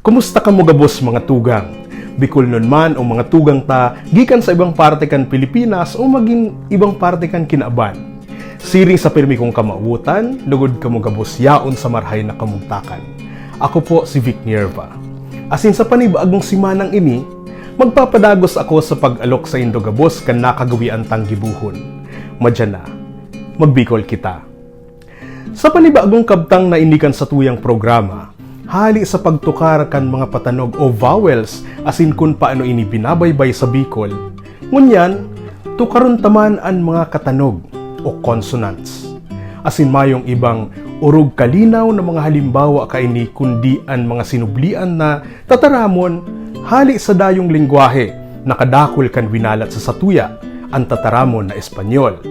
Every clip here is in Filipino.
Kumusta ka mo gabos mga tugang? Bicol nun man o mga tugang ta, gikan sa ibang parte kan Pilipinas o maging ibang parte kan kinaaban. Siring sa pirmi kong kamautan, lugod ka mo gabos yaon sa marhay na kamugtakan. Ako po si Vic Nierva. Asin sa panibagong simanang ini, magpapadagos ako sa pag-alok sa Indogabos kan nakagawian tang gibuhon. Madyan na, magbikol kita. Sa panibagong kabtang na inikan sa tuyang programa, hali sa pagtukar kan mga patanog o vowels asin kung paano ini binabaybay sa Bicol, ngunyan, tukaron taman ang mga katanog o consonants. Asin mayong ibang urog kalinaw na mga halimbawa kaini kundi ang mga sinublian na tataramon hali sa dayong lingwahe na kadakol kan winalat sa satuya ang tataramon na Espanyol.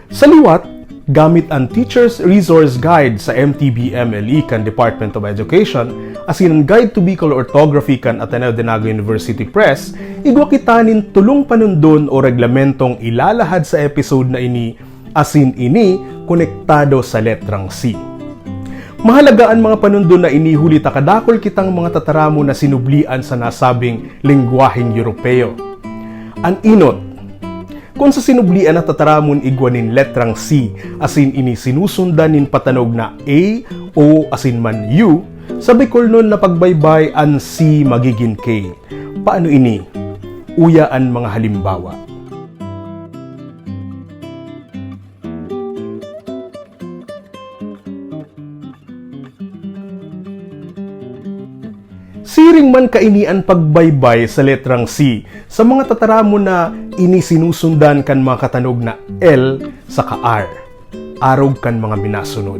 Sa liwat, gamit ang Teacher's Resource Guide sa MTBMLE kan Department of Education asin ang Guide to Bicol Orthography kan Ateneo de Naga University Press, igwa kitanin tulong panundon o reglamentong ilalahad sa episode na ini asin ini konektado sa letrang C. Mahalagaan mga panundon na inihuli takadakol kitang mga tataramo na sinublian sa nasabing lengguwaheng Europeo. Ang inot, kung sa sinublian na tataramon igwanin letrang C asin ini sinusundan nin patanog na A, O asin man U, sa Bicol nun na pagbaybay ang C magiging K. Paano ini? Uyaan mga halimbawa. Siring man kaini ang pagbaybay sa letrang C sa mga tataramo na ini sinusundan kan mga katanog na L sa ka-R, arog kan mga binasunod.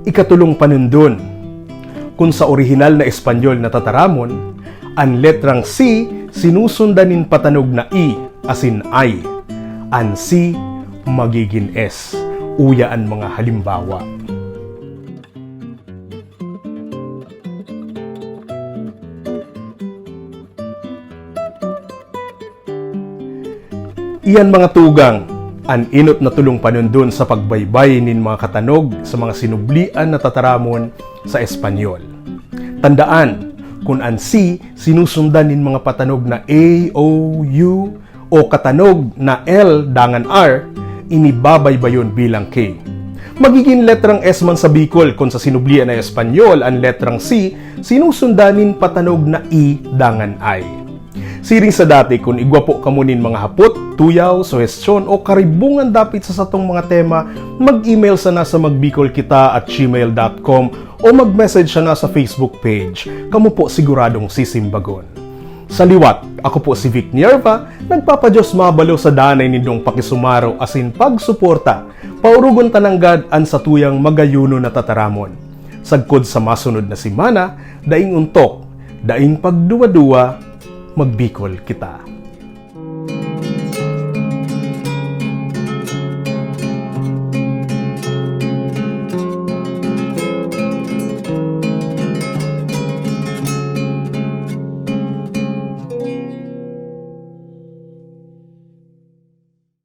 Ikatulong panundon, kung sa orihinal na Espanyol na tataramon, ang letrang C sinusundan nin patanog na I asin I. Ang C magiging S. Uyaan mga halimbawa. Iyan mga tugang, ang inot na tulong panundon sa pagbaybay nin mga katanog sa mga sinublian na tataramon sa Espanyol. Tandaan, kung ang C sinusundan nin mga patanog na A, O, U, o katanog na L dangan R, inibabaybayon bilang K. Magiging letrang S man sa Bicol kung sa sinublian na Espanyol ang letrang C, sinusundanin patanog na I dangan I. Siring sa dati kung igwapo kamunin mga hapot, tuyaw, suhestyon o karibungan dapit sa satong mga tema, mag-email sana sa magbicolkita@gmail.com o mag-message sana sa Facebook page. Kamu po siguradong sisimbagon. Sa liwat, ako po si Vic Nierva, nagpapadyos mabalo sa danay ninyong pakisumaro asin pagsuporta, paurugon tananggad an sa tuyang magayuno na tataramon. Sagkod sa masunod na simana, daing untok, daing pagduwa-duwa, magbikol kita.